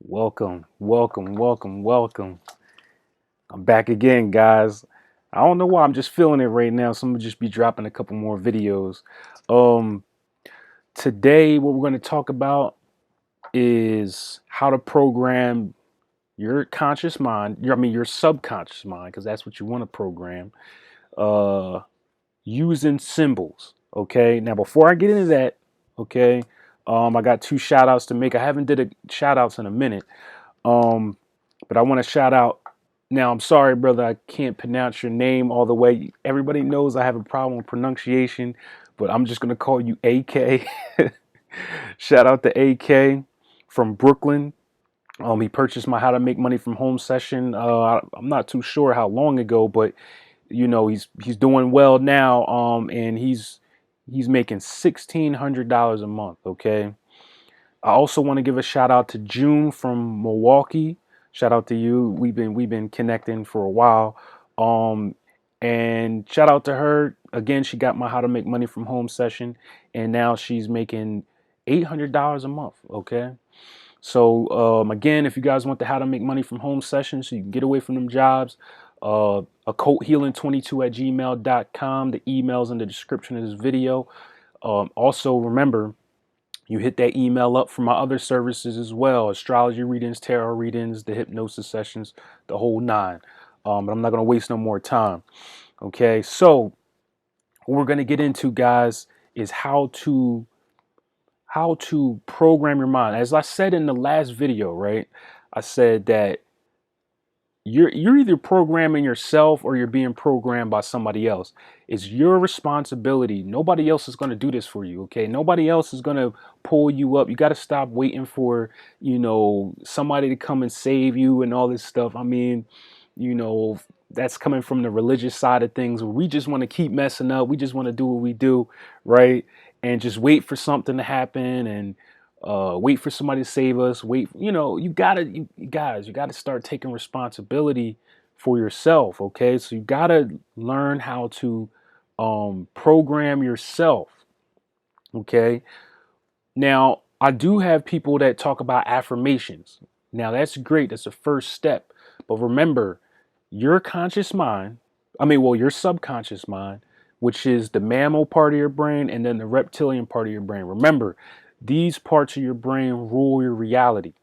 Welcome, welcome, welcome, welcome. I'm back again, guys. I don't know why I'm just feeling it right now, so I'm gonna just be dropping a couple more videos. Um, Today, what we're going to talk about is how to program your conscious mind. Your subconscious mind, because that's what you want to program. Uh, Using symbols. Okay. Now, before I get into that, okay, I got two shout outs to make. I haven't did a shout outs in a minute. Um, but I want to shout out. Now, I'm sorry, brother, I can't pronounce your name all the way. Everybody knows I have a problem with pronunciation, but I'm just going to call you AK. Shout out to AK from Brooklyn. He purchased my How to Make Money from Home session. I'm not too sure how long ago, but he's doing well now. And he's making $1,600 a month. Okay. I also want to give a shout out to June from Milwaukee. Shout out to you. We've been connecting for a while. Um, and shout out to her again. She got my How to Make Money from Home session, and now she's making $800 a month. Okay. So again, if you guys want the How to Make Money from Home session, so you can get away from them jobs, occulthealing22 at gmail.com. The email's in the description of this video. Also remember, you hit that email up for my other services as well: astrology readings, tarot readings, the hypnosis sessions, the whole nine. But I'm not going to waste no more time. Okay, so what we're going to get into, guys, is how to program your mind. As I said in the last video, right? I said that you're either programming yourself or you're being programmed by somebody else. It's your responsibility. Nobody else is going to do this for you. Okay, nobody else is going to pull you up. You got to stop waiting for somebody to come and save you and all this stuff. I mean, that's coming from the religious side of things, where we just want to keep messing up. We just want to do what we do, right? And just wait for something to happen, and wait for somebody to save us. Wait, you guys, you gotta start taking responsibility for yourself. Okay, so you gotta learn how to program yourself. Okay, now I do have people that talk about affirmations. Now that's great. That's the first step. But remember, your conscious mind, your subconscious mind, which is the mammal part of your brain and then the reptilian part of your brain. Remember, these parts of your brain rule your reality.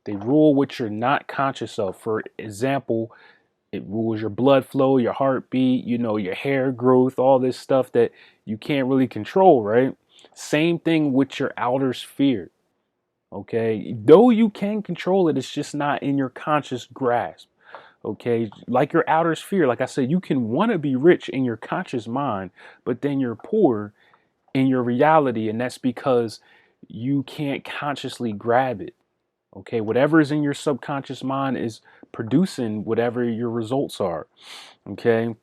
They rule what you're not conscious of. For example, it rules your blood flow, your heartbeat, your hair growth, all this stuff that you can't really control, right? Same thing with your outer sphere. Okay, though you can control it, it's just not in your conscious grasp. Okay, like your outer sphere, like I said, you can want to be rich in your conscious mind, but then you're poor in your reality, and that's because you can't consciously grab it. Okay, whatever is in your subconscious mind is producing whatever your results are. Okay,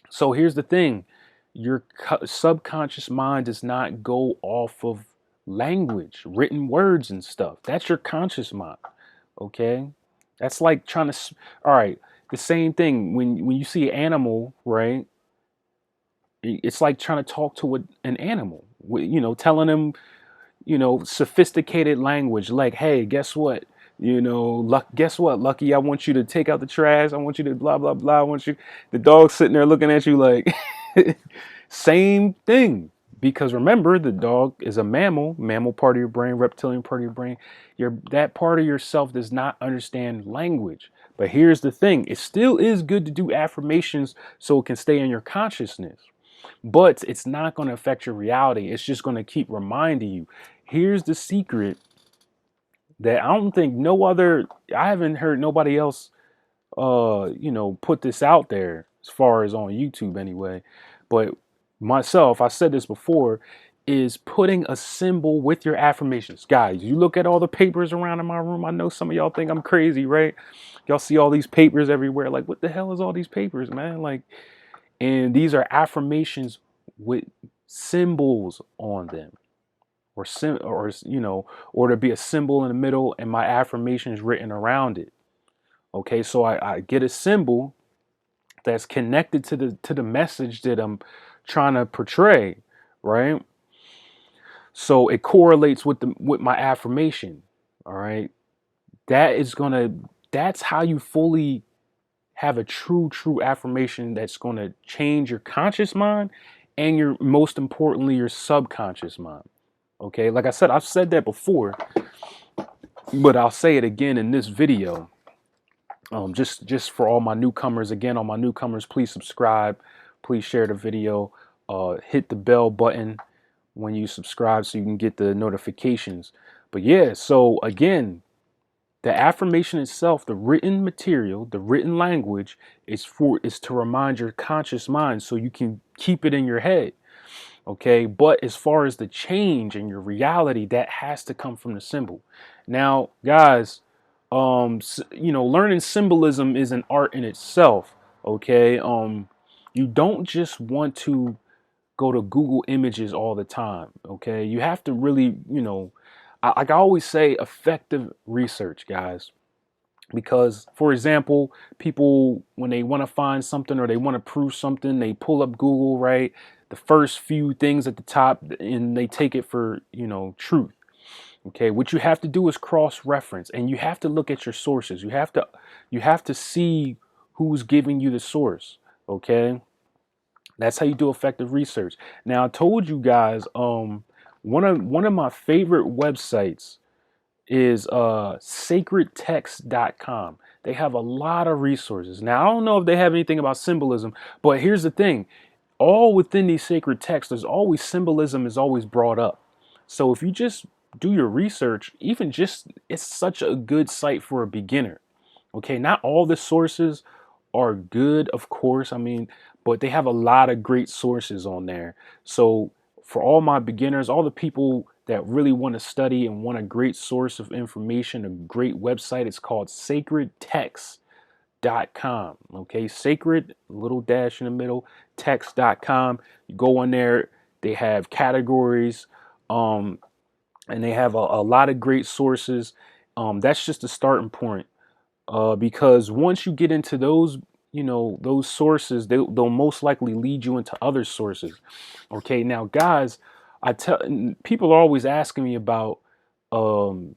so here's the thing: your subconscious mind does not go off of language, written words and stuff. That's your conscious mind. Okay, that's like trying to. All right, the same thing when you see an animal, right? It's like trying to talk to an animal. Telling them, sophisticated language like, hey, guess what? Guess what, Lucky? I want you to take out the trash. I want you to blah blah blah. I want you. The dog's sitting there looking at you like, same thing. Because remember, the dog is a mammal part of your brain, reptilian part of your brain. That part of yourself does not understand language. But here's the thing: it still is good to do affirmations so it can stay in your consciousness. But it's not going to affect your reality. It's just going to keep reminding you. Here's the secret that I haven't heard nobody else, put this out there as far as on YouTube anyway. But myself, I said this before, is putting a symbol with your affirmations. Guys, you look at all the papers around in my room. I know some of y'all think I'm crazy, right? Y'all see all these papers everywhere. Like, what the hell is all these papers, man? Like, and these are affirmations with symbols on them, or to be a symbol in the middle and my affirmations written around it. Okay, so I get a symbol that's connected to the message that I'm trying to portray, right? So it correlates with my affirmation. All right. that's how you fully have a true affirmation that's going to change your conscious mind and your, most importantly, your subconscious mind. Okay, like I said, I've said that before, but I'll say it again in this video. Just for all my newcomers, again, all my newcomers, please subscribe, please share the video, hit the bell button when you subscribe so you can get the notifications. But yeah, so again, the affirmation itself, the written material, the written language is to remind your conscious mind so you can keep it in your head. Okay, but as far as the change in your reality, that has to come from the symbol. Now, guys, learning symbolism is an art in itself. Okay, you don't just want to go to Google Images all the time. Okay, you have to really, like I always say, effective research, guys. Because, for example, people, when they want to find something or they want to prove something, they pull up Google, right? The first few things at the top, and they take it for, truth. Okay, what you have to do is cross-reference, and you have to look at your sources. You have to see who's giving you the source. Okay, that's how you do effective research. Now, I told you guys, one of my favorite websites is sacredtext.com. They have a lot of resources. Now, I don't know if they have anything about symbolism, but here's the thing. All within these sacred texts, there's always symbolism is always brought up. So if you just do your research, it's such a good site for a beginner. Okay, not all the sources are good, of course. I mean, but they have a lot of great sources on there. So for all my beginners, all the people that really want to study and want a great source of information, a great website, it's called sacredtext.com. Okay, sacred, little dash in the middle, text.com. You go on there, they have categories, and they have a lot of great sources. That's just a starting point, because once you get into those, those sources, they'll most likely lead you into other sources. Okay, now guys, I tell people are always asking me about, um,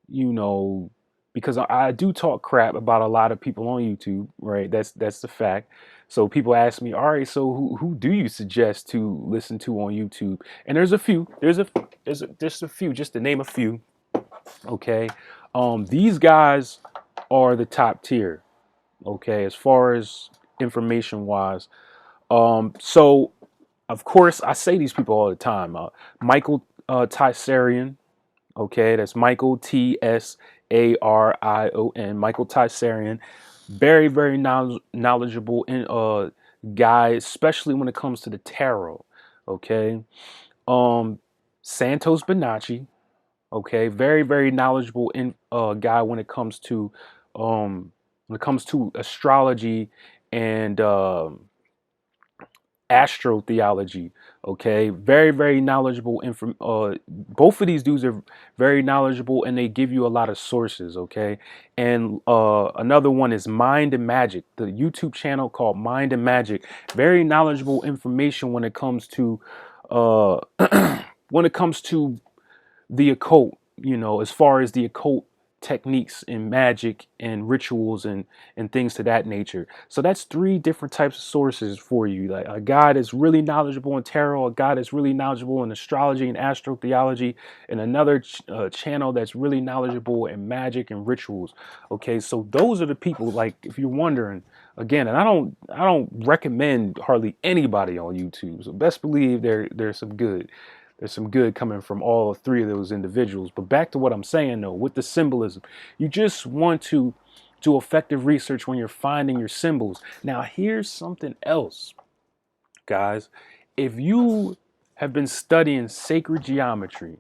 you know, because I do talk crap about a lot of people on YouTube, right? That's the fact. So people ask me, all right, so who do you suggest to listen to on YouTube? And there's a few. There's a few, just to name a few. Okay, these guys are the top tier. Okay, as far as information wise. So of course I say these people all the time. Michael Tysarion. Okay, that's Michael Tsarion. Michael Tysarion, very knowledgeable in guy, especially when it comes to the tarot. Okay, um, Santos Bonacci. Okay, very knowledgeable in guy when it comes to astrology and astrotheology. Okay, very knowledgeable. Both of these dudes are very knowledgeable, and they give you a lot of sources. Okay, and another one is Mind and Magic, the YouTube channel called Mind and Magic. Very knowledgeable information when it comes to uh, when it comes to the occult, as far as the occult techniques and magic and rituals and things to that nature. So that's three different types of sources for you. Like a guy that's really knowledgeable in tarot, a guy that's really knowledgeable in astrology and astrotheology, and another channel that's really knowledgeable in magic and rituals. Okay, so those are the people, like, if you're wondering, again, and I don't recommend hardly anybody on YouTube. So best believe there's some good. There's some good coming from all three of those individuals. But back to what I'm saying, though, with the symbolism, you just want to do effective research when you're finding your symbols. Now, here's something else, guys. If you have been studying sacred geometry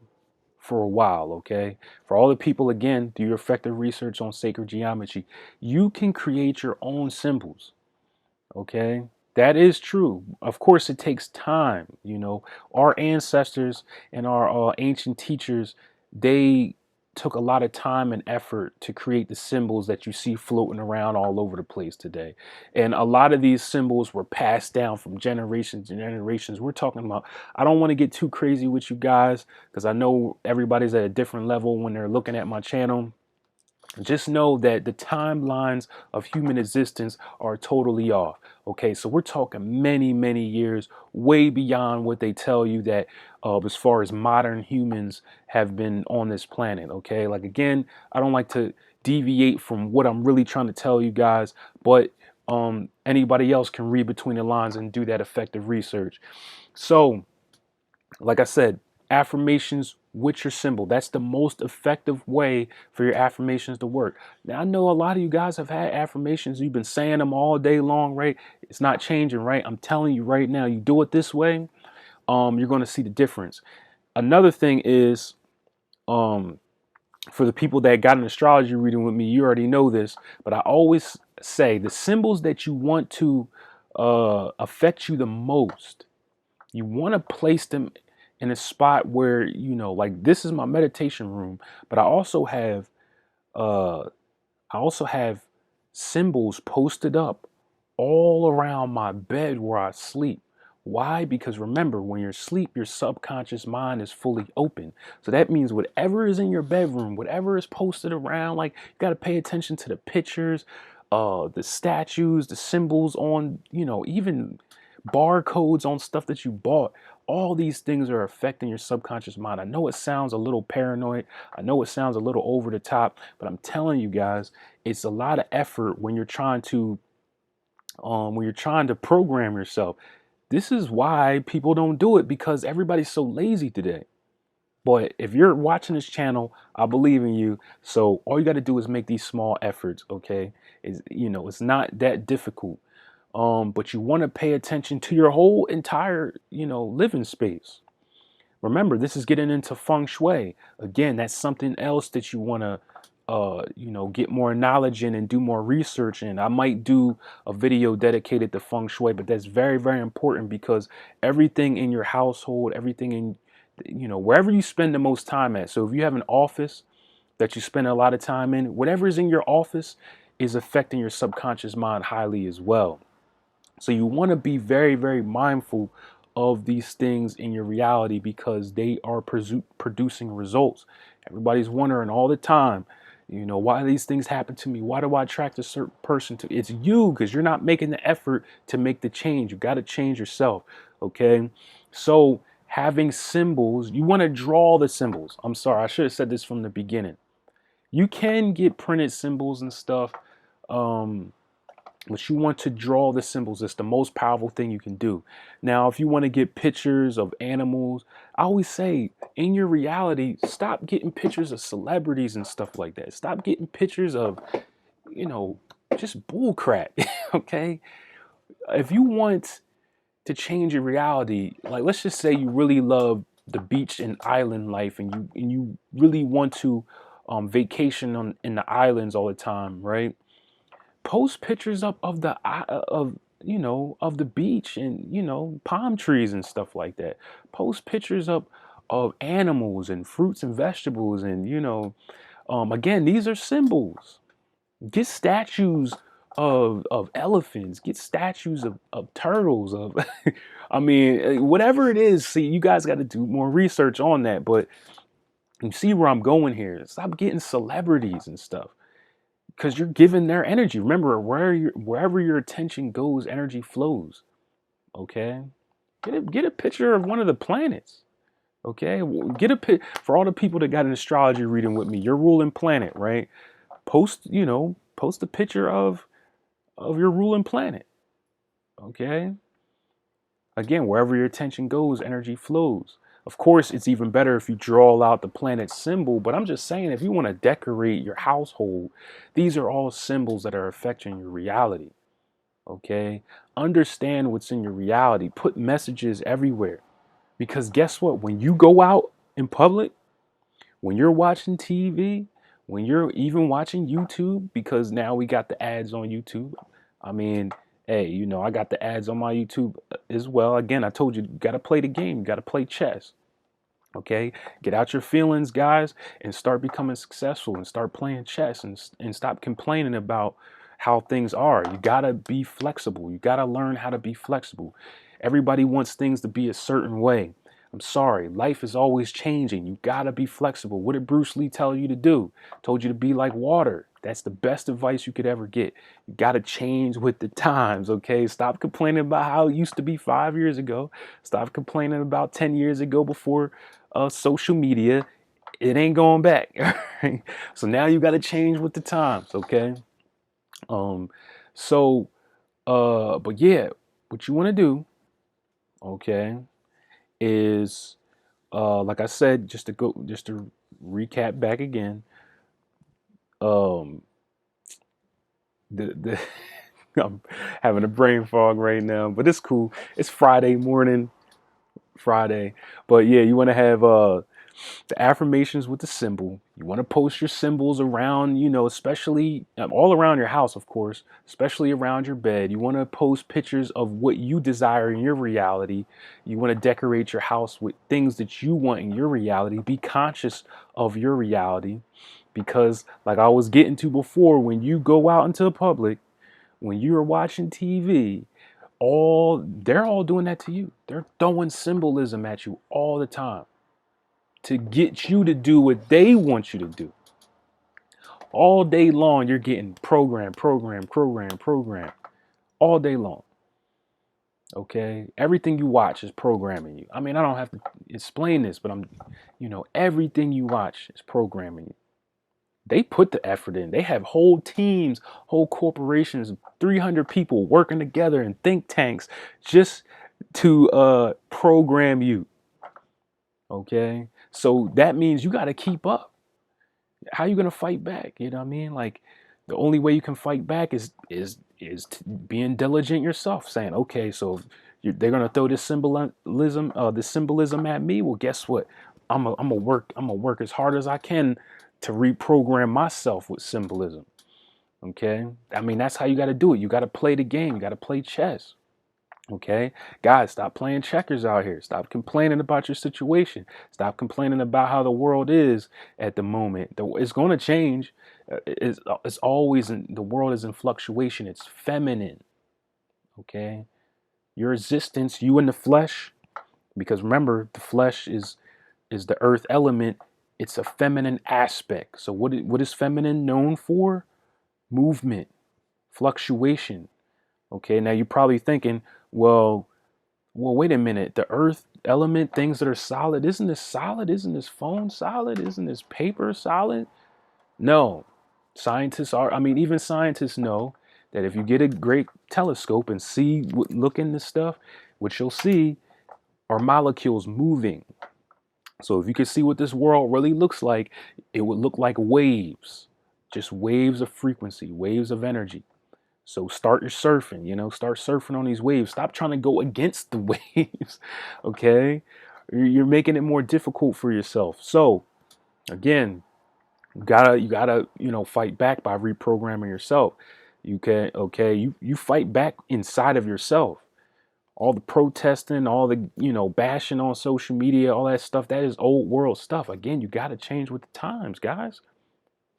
for a while, okay, for all the people, again, do your effective research on sacred geometry, you can create your own symbols. Okay, that is true. Of course, it takes time. Our ancestors and our ancient teachers, they took a lot of time and effort to create the symbols that you see floating around all over the place today. And a lot of these symbols were passed down from generations and generations. We're talking about, I don't want to get too crazy with you guys because I know everybody's at a different level when they're looking at my channel. Just know that the timelines of human existence are totally off. Okay, so we're talking many, many years, way beyond what they tell you that as far as modern humans have been on this planet. Okay, like again, I don't like to deviate from what I'm really trying to tell you guys, but anybody else can read between the lines and do that effective research. So, like I said, affirmations with your symbol. That's the most effective way for your affirmations to work. Now, I know a lot of you guys have had affirmations. You've been saying them all day long, right? It's not changing, right? I'm telling you right now, you do it this way, you're going to see the difference. Another thing is, for the people that got an astrology reading with me, you already know this, but I always say the symbols that you want to affect you the most, you want to place them in a spot where, like this is my meditation room, but uh I also have symbols posted up all around my bed where I sleep. Why? Because remember, when you're asleep, your subconscious mind is fully open. So that means whatever is in your bedroom, whatever is posted around, like you got to pay attention to the pictures, the statues, the symbols on, even barcodes on stuff that you bought. All these things are affecting your subconscious mind. I know it sounds a little paranoid. I know it sounds a little over the top, but I'm telling you guys, it's a lot of effort when you're trying to program yourself. This is why people don't do it, because everybody's so lazy today. But if you're watching this channel, I believe in you. So all you got to do is make these small efforts, okay? It's not that difficult. But you want to pay attention to your whole entire, living space. Remember, this is getting into feng shui. Again, that's something else that you want to, get more knowledge in and do more research in. I might do a video dedicated to feng shui, but that's very, very important, because everything in your household, everything in, wherever you spend the most time at. So if you have an office that you spend a lot of time in, whatever is in your office is affecting your subconscious mind highly as well. So you want to be very, very mindful of these things in your reality, because they are producing results. Everybody's wondering all the time, why these things happen to me? Why do I attract a certain person to? It's you, because you're not making the effort to make the change. You got to change yourself. Okay. So having symbols, you want to draw the symbols. I'm sorry, I should have said this from the beginning. You can get printed symbols and stuff. But you want to draw the symbols. It's the most powerful thing you can do. Now, if you want to get pictures of animals, I always say, in your reality, stop getting pictures of celebrities and stuff like that. Stop getting pictures of, just bull crap. Okay? If you want to change your reality, like let's just say you really love the beach and island life, and you really want to vacation in the islands all the time, right? Post pictures up of of the beach and palm trees and stuff like that. Post pictures up of animals and fruits and vegetables, and again, these are symbols. Get statues of elephants. Get statues of turtles. Of I mean, whatever it is. See, you guys got to do more research on that, but you see where I'm going here. Stop getting celebrities and stuff, because you're giving their energy. Remember, wherever your attention goes, energy flows. Okay, get a picture of one of the planets. Okay, get a for all the people that got an astrology reading with me. Your ruling planet, right? Post a picture of your ruling planet. Okay. Again, wherever your attention goes, energy flows. Of course, it's even better if you draw out the planet symbol, but I'm just saying, if you want to decorate your household, these are all symbols that are affecting your reality. Okay? Understand what's in your reality. Put messages everywhere. Because guess what? When you go out in public, when you're watching TV, when you're even watching YouTube, because now we got the ads on YouTube. I mean, hey, I got the ads on my YouTube as well. Again, I told you, you got to play the game, you got to play chess. Okay, get out your feelings, guys, and start becoming successful and start playing chess, and stop complaining about how things are. You got to be flexible. You got to learn how to be flexible. Everybody wants things to be a certain way. I'm sorry, life is always changing. You gotta be flexible. What did Bruce Lee tell you to do? Told you to be like water. That's the best advice you could ever get. You gotta change with the times, okay? Stop complaining about how it used to be 5 years ago. Stop complaining about 10 years ago before social media. It ain't going back. Right? So now you gotta change with the times, okay? Um, so but yeah, what you wanna do, okay, is like I said, just to recap back again, um, the I'm having a brain fog right now, but it's cool. It's Friday morning, Friday. But yeah, you want to have the affirmations with the symbol. You want to post your symbols around, especially all around your house, of course, especially around your bed. You want to post pictures of what you desire in your reality. You want to decorate your house with things that you want in your reality. Be conscious of your reality because, like I was getting to before, when you go out into the public, when you are watching TV, they're all doing that to you. They're throwing symbolism at you all the time to get you to do what they want you to do. All day long, you're getting program all day long. Okay. Everything you watch is programming you. I mean, I don't have to explain this, but everything you watch is programming you. They put the effort in. They have whole teams, whole corporations, 300 people working together in think tanks just to program you. Okay. So that means you got to keep up. How you gonna fight back? You know what I mean? Like the only way you can fight back is being diligent yourself, saying, okay, so they're gonna throw this symbolism at me. Well, guess what? I'm gonna work as hard as I can to reprogram myself with symbolism. Okay, I mean that's how you got to do it. You got to play the game. You got to play chess. Okay, guys, stop playing checkers out here. Stop complaining about your situation. Stop complaining about how the world is at the moment. It's going to change. It's always the world is in fluctuation. It's feminine. Okay, your existence, you in the flesh, because remember, the flesh is the earth element. It's a feminine aspect. So what is feminine known for? Movement, fluctuation. Okay, now you're probably thinking, well, wait a minute. The earth element, things that are solid, isn't this solid? Isn't this phone solid? Isn't this paper solid? No. Even scientists know that if you get a great telescope and look into stuff, what you'll see are molecules moving. So if you could see what this world really looks like, it would look like waves, just waves of frequency, waves of energy. So start your surfing, start surfing on these waves. Stop trying to go against the waves, okay? You're making it more difficult for yourself. So again, you gotta, fight back by reprogramming yourself. You fight back inside of yourself. All the protesting, all the, bashing on social media, all that stuff, that is old world stuff. Again, you gotta change with the times, guys.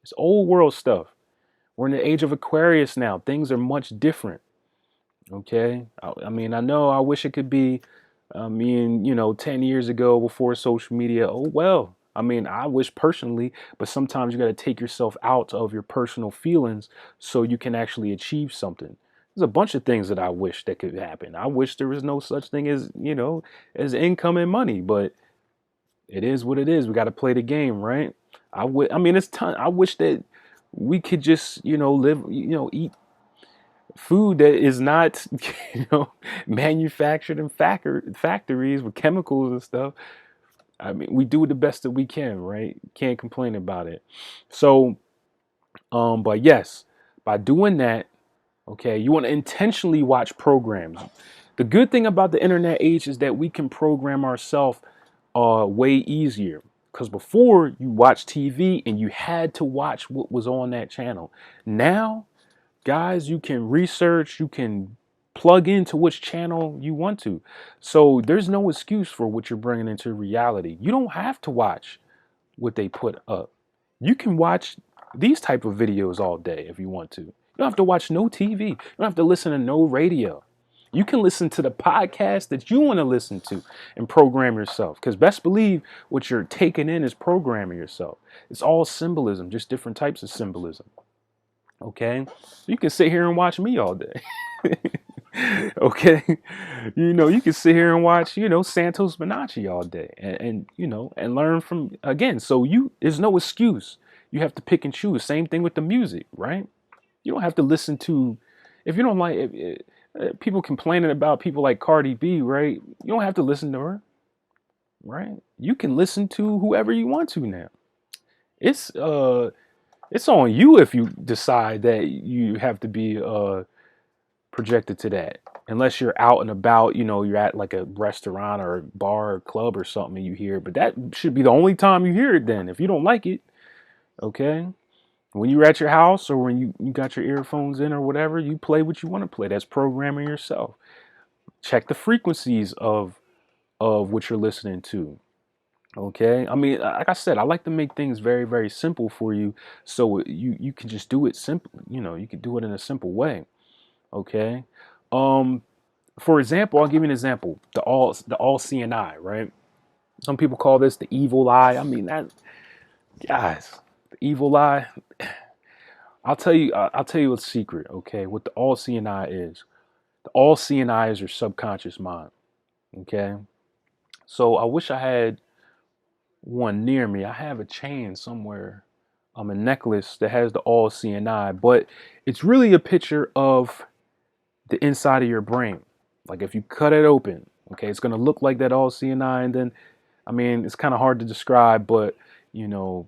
It's old world stuff. We're in the age of Aquarius now. Things are much different. Okay. I mean, I know I wish it could be me and, 10 years ago before social media. Oh, well, I mean, I wish personally, but sometimes you got to take yourself out of your personal feelings so you can actually achieve something. There's a bunch of things that I wish that could happen. I wish there was no such thing as, as income and money, but it is what it is. We got to play the game, right? I mean, it's time. I wish that we could just, live, eat food that is not manufactured in factories with chemicals and stuff. I mean, we do the best that we can, right? Can't complain about it. So but yes, by doing that, okay, you want to intentionally watch programs. The good thing about the internet age is that we can program ourselves way easier, because before you watched TV and you had to watch what was on that channel. Now, guys, you can research, you can plug into which channel you want to. So there's no excuse for what you're bringing into reality. You don't have to watch what they put up. You can watch these type of videos all day if you want to. You don't have to watch no TV. You don't have to listen to no radio. You can listen to the podcast that you want to listen to and program yourself. Because best believe what you're taking in is programming yourself. It's all symbolism, just different types of symbolism. Okay? You can sit here and watch me all day. Okay? You can sit here and watch, Santos Bonacci all day and learn from, again. So there's no excuse. You have to pick and choose. Same thing with the music, right? You don't have to listen to, if you don't like, people complaining about people like Cardi B, right? You don't have to listen to her, right? You can listen to whoever you want to now. It's on you if you decide that you have to be projected to that. Unless you're out and about, you're at like a restaurant or a bar or club or something and you hear it. But that should be the only time you hear it then. If you don't like it, okay? When you're at your house or when you got your earphones in or whatever, you play what you want to play. That's programming yourself. Check the frequencies of what you're listening to. Okay. I mean, like I said, I like to make things very, very simple for you, so you can just do it simple. You can do it in a simple way. Okay. Um, for example, I'll give you an example. The all seeing eye, right? Some people call this the evil eye. I mean, that guys, the evil eye. I'll tell you a secret. Okay, what the all seeing eye is. The all seeing eye is your subconscious mind. Okay. So I wish I had one near me. I have a chain somewhere, a necklace that has the all seeing eye, but it's really a picture of the inside of your brain. Like if you cut it open, okay, it's gonna look like that all seeing eye, and then I mean it's kind of hard to describe, but you know,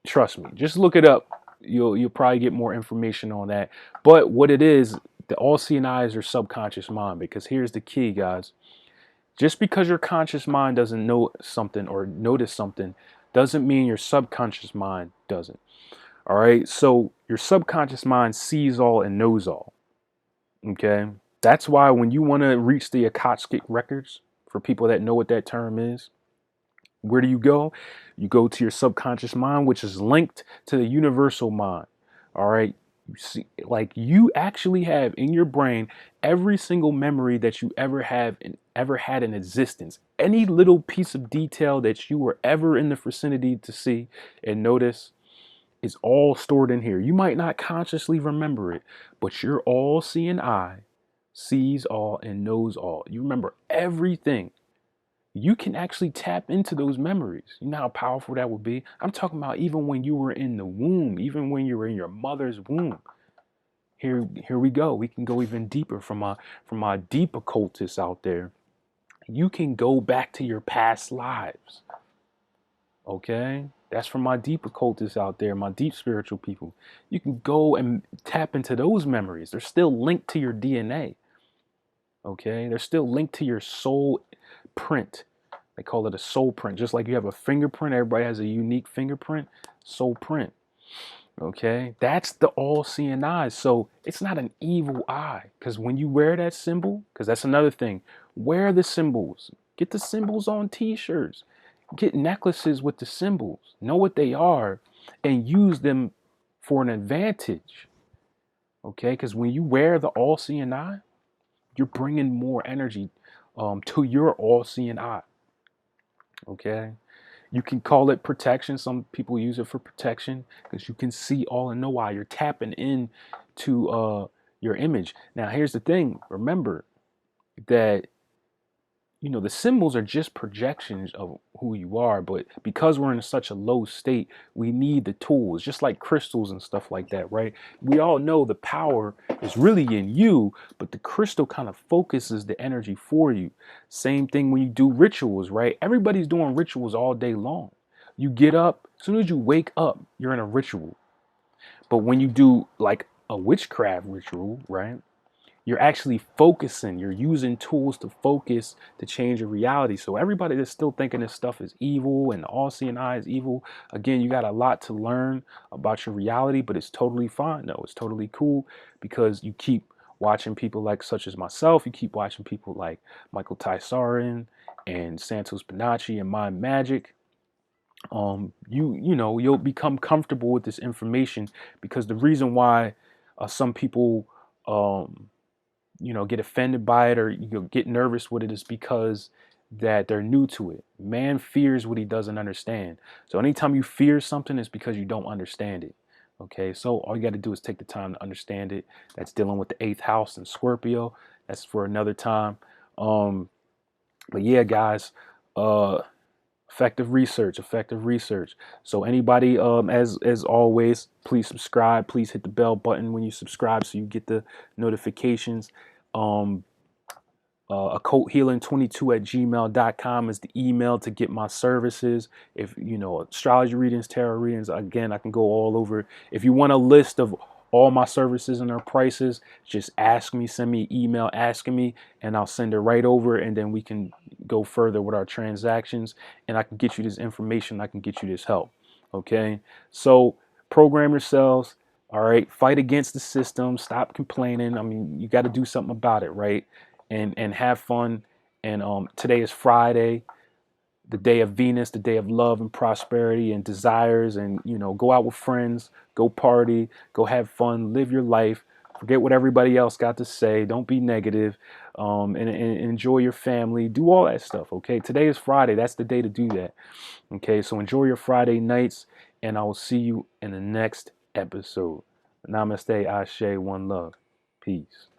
trust me, just look it up. You'll probably get more information on that. But what it is, the all seeing eye is your subconscious mind, because here's the key, guys. Just because your conscious mind doesn't know something or notice something doesn't mean your subconscious mind doesn't. All right. So your subconscious mind sees all and knows all. Okay. That's why when you want to reach the Akashic records, for people that know what that term is, where do you go? You go to your subconscious mind, which is linked to the universal mind. All right. You see, like you actually have in your brain every single memory that you ever have and ever had in existence. Any little piece of detail that you were ever in the vicinity to see and notice is all stored in here. You might not consciously remember it, but your all seeing eye sees all and knows all. You remember everything. You can actually tap into those memories. You know how powerful that would be? I'm talking about even when you were in the womb, even when you were in your mother's womb. Here we go. We can go even deeper from my deep occultists out there. You can go back to your past lives. Okay? That's from my deep occultists out there, my deep spiritual people. You can go and tap into those memories. They're still linked to your DNA. Okay? They're still linked to your soul print. They call it a soul print. Just like you have a fingerprint, everybody has a unique fingerprint, soul print. Okay, that's the all-seeing eye. So it's not an evil eye, because when you wear that symbol, because that's another thing, wear the symbols. Get the symbols on t-shirts. Get necklaces with the symbols. Know what they are and use them for an advantage. Okay, because when you wear the all-seeing eye, you're bringing more energy to your all-seeing eye. Okay. You can call it protection. Some people use it for protection because you can see all and know why. You're tapping in to your image. Now, here's the thing. Remember that, the symbols are just projections of who you are. But because we're in such a low state, we need the tools, just like crystals and stuff like that, right? We all know the power is really in you, but the crystal kind of focuses the energy for you. Same thing when you do rituals, right? Everybody's doing rituals all day long. You get up, as soon as you wake up, you're in a ritual. But when you do like a witchcraft ritual, right? You're actually focusing, you're using tools to focus to change your reality. So everybody that's still thinking this stuff is evil and the all-seeing eye is evil, again, you got a lot to learn about your reality, but it's totally fine though. It's totally cool because you keep watching people like such as myself. You keep watching people like Michael Tysarin and Santos Bonacci and Mind Magic. You'll become comfortable with this information, because the reason why some people get offended by it or you get nervous with it is because that they're new to it. Man fears what he doesn't understand. So anytime you fear something, it's because you don't understand it. Okay, so all you got to do is take the time to understand it. That's dealing with the eighth house and Scorpio. That's for another time. But yeah, guys, uh, effective research, effective research. So anybody, as always, please subscribe. Please hit the bell button when you subscribe so you get the notifications. Um, occulthealing22@gmail.com is the email to get my services. If astrology readings, tarot readings, again, I can go all over. If you want a list of all my services and their prices, just ask me, send me an email asking me, and I'll send it right over, and then we can go further with our transactions, and I can get you this information, I can get you this help. Okay, so program yourselves. All right, fight against the system, stop complaining. I mean, you got to do something about it, right? And have fun. And today is Friday, the day of Venus, the day of love and prosperity and desires. And go out with friends, go party, go have fun, live your life. Forget what everybody else got to say. Don't be negative. And enjoy your family. Do all that stuff. Okay. Today is Friday. That's the day to do that. Okay. So enjoy your Friday nights, and I will see you in the next episode. Namaste, Ashe, one love. Peace.